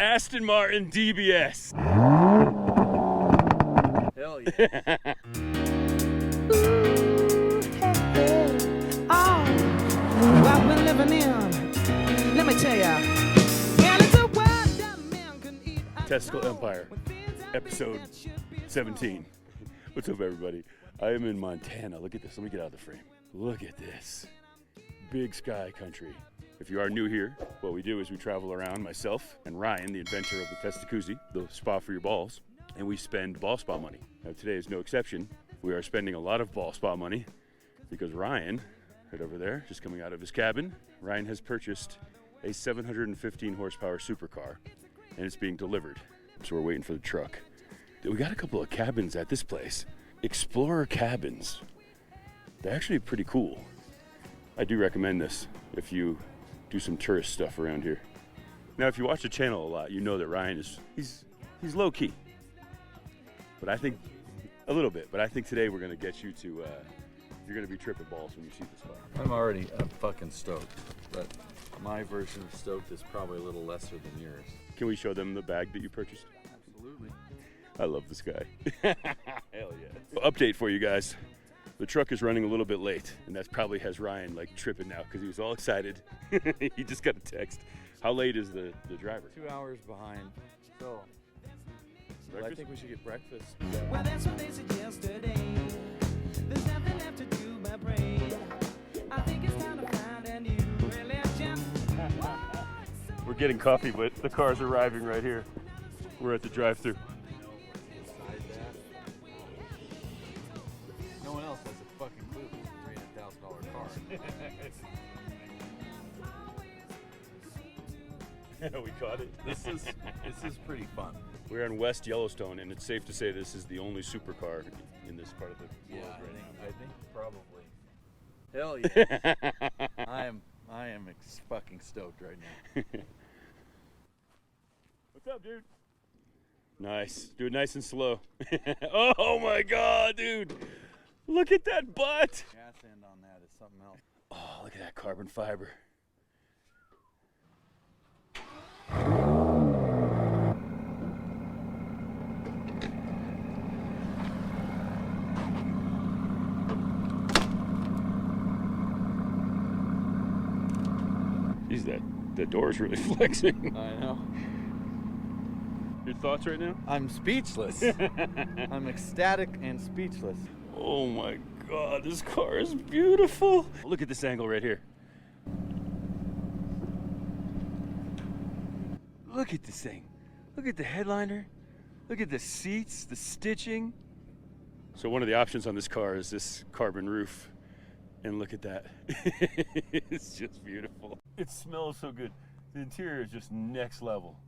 Aston Martin DBS. Hell yeah. What we're living in, let me tell ya. Hell, it's a world that man can eat. Testicle Empire, episode 17. What's up, everybody? I am in Montana. Look at this. Let me get out of the frame. Look at this. Big sky country. If you are new here, what we do is we travel around, myself and Ryan, the inventor of the Testacuzzi, the spa for your balls, and we spend ball spa money. Now today is no exception. We are spending a lot of ball spa money because Ryan, right over there, just coming out of his cabin, Ryan has purchased a 715 horsepower supercar and it's being delivered. So we're waiting for the truck. We got a couple of cabins at this place. Explorer cabins. They're actually pretty cool. I do recommend this if you do some tourist stuff around here. Now, if you watch the channel a lot, you know that Ryan is, he's low key. But I think, a little bit, but I think today we're gonna get you to, you're gonna be tripping balls when you see this car. I'm fucking stoked, but my version of stoked is probably a little lesser than yours. Can we show them the bag that you purchased? Absolutely. I love this guy. Hell yeah. Update for you guys. The truck is running a little bit late, and that probably has Ryan like tripping now because he was all excited. He just got a text. How late is the driver? 2 hours behind. So, I think we should get breakfast. Well, that's what they said yesterday. There's nothing left to do but pray. I think it's time to find a new religion. We're getting coffee, but the car's arriving right here. We're at the drive-thru. No one else has a fucking clue. It's a $300,000 car. We caught it. This is pretty fun. We're in West Yellowstone, and it's safe to say this is the only supercar in this part of the world right now. I think probably. Hell yeah. I am fucking stoked right now. What's up, dude? Nice. Do it nice and slow. Oh my God, dude. Look at that butt. Gas end on that is something else. Oh, look at that carbon fiber. Jeez, that door's really flexing. I know. Your thoughts right now? I'm speechless. I'm ecstatic and speechless. Oh my God, this car is beautiful. Look at this angle right here. Look at this thing. Look at the headliner. Look at the seats, the stitching. So one of the options on this car is this carbon roof. And look at that. It's just beautiful. It smells so good. The interior is just next level.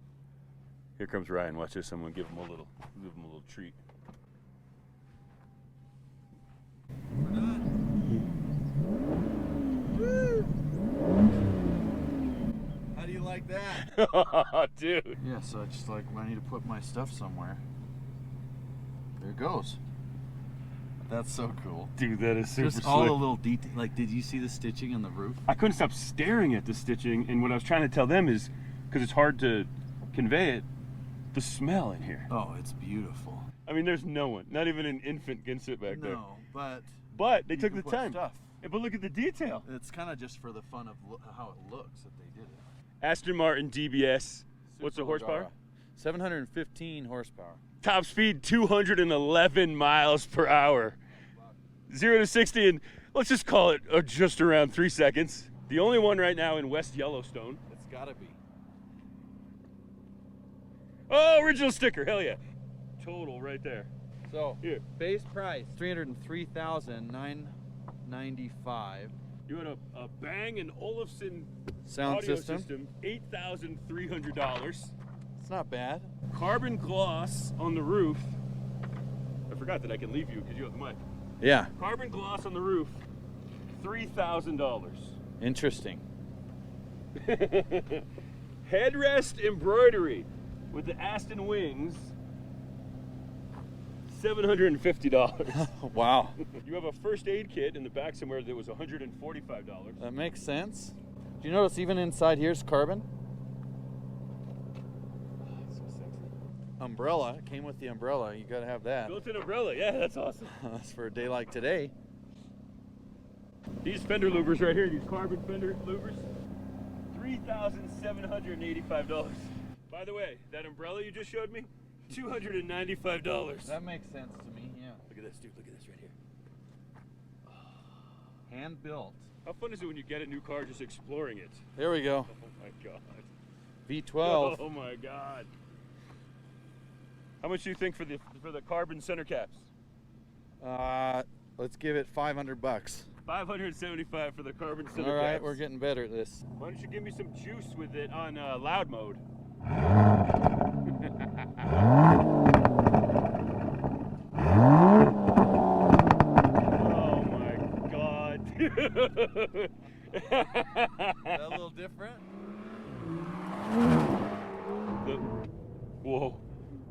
Here comes Ryan. Watch this. I'm gonna give him a little treat. How do you like that? Oh, dude. Yeah, so I just like I need to put my stuff somewhere. There it goes. That's so cool. Dude, that is super Just all slick. the little detail. Like, did you see the stitching on the roof? I couldn't stop staring at the stitching, and what I was trying to tell them is, because it's hard to convey it, the smell in here. Oh, it's beautiful. I mean, there's no one, not even an infant can sit back there. No, but They you took can the put time. stuff. Yeah, but look at the detail. It's kind of just for the fun of how it looks that they did it. Aston Martin DBS. What's the horsepower? 715 horsepower. Top speed 211 miles per hour. 0 to 60 in, let's just call it just around 3 seconds. The only one right now in West Yellowstone. It's gotta be. Oh, original sticker, hell yeah. Total right there. So, Here. base price, $303,995. You had a Bang & Olufsen Sound audio system. $8,300. It's not bad. Carbon gloss on the roof. I forgot that I can leave you because you have the mic. Yeah. Carbon gloss on the roof, $3,000. Interesting. Headrest embroidery with the Aston wings, $750. Wow. You have a first aid kit in the back somewhere that was $145. That makes sense. Do you notice even inside here's carbon? umbrella. It came with the umbrella. You gotta have that. Built-in umbrella, yeah, that's awesome. That's for a day like today. These fender louvers right here, these carbon fender louvers, $3,785. By the way, that umbrella you just showed me, $295. That makes sense to me, yeah. Look at this, dude, look at this right here. Hand built. How fun is it when you get a new car just exploring it? There we go. Oh my God. V12. Oh my God. How much do you think for the carbon center caps? Let's give it $500. $575 for the carbon center caps. All right, we're getting better at this. Why don't you give me some juice with it on loud mode? Oh my God. That a little different? Whoa.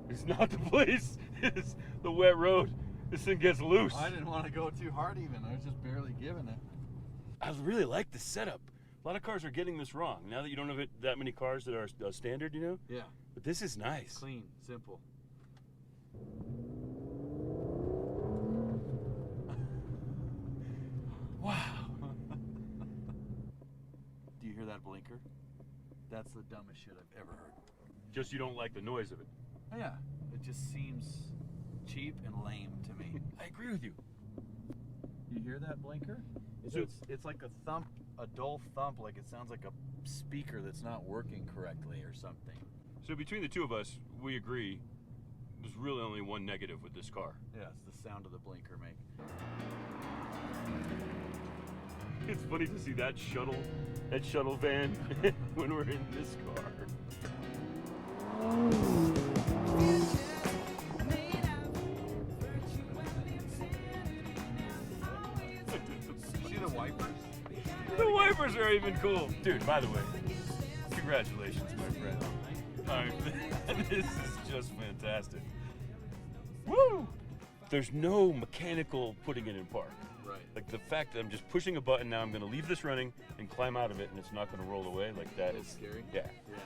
It's not the place. It's the wet road. This thing gets loose. I didn't want to go too hard even. I was just barely giving it. I really like this setup. A lot of cars are getting this wrong. Now that you don't have that many cars that are standard, you know? Yeah. But this is nice. Clean, simple. Wow. Do you hear that blinker? That's the dumbest shit I've ever heard. Just you don't like the noise of it. Oh, yeah, it just seems cheap and lame to me. I agree with you. You hear that blinker? It's like a thump, a dull thump, like it sounds like a speaker that's not working correctly or something. So between the two of us, we agree there's really only one negative with this car. Yeah, it's the sound of the blinker make. It's funny to see that shuttle van when we're in this car. See the wipers? The wipers are even cool. Dude, by the way, congratulations, my friend. This is just fantastic. Woo! There's no mechanical putting it in park. Right. Like the fact that I'm just pushing a button now, I'm going to leave this running and climb out of it, and it's not going to roll away like that. That's scary. Yeah. Yeah.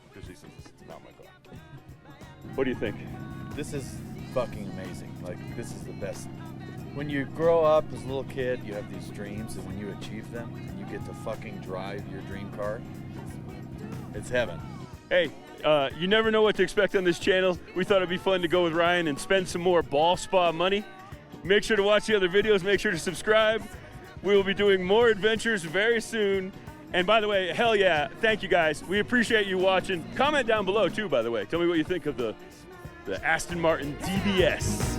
Especially since it's not my car. What do you think? This is fucking amazing. Like, this is the best. When you grow up as a little kid, you have these dreams, and when you achieve them, and you get to fucking drive your dream car, it's heaven. Hey, you never know what to expect on this channel. We thought it'd be fun to go with Ryan and spend some more ball spa money. Make sure to watch the other videos. Make sure to subscribe. We will be doing more adventures very soon. And by the way, hell yeah, thank you guys. We appreciate you watching. Comment down below too, by the way. Tell me what you think of the Aston Martin DBS.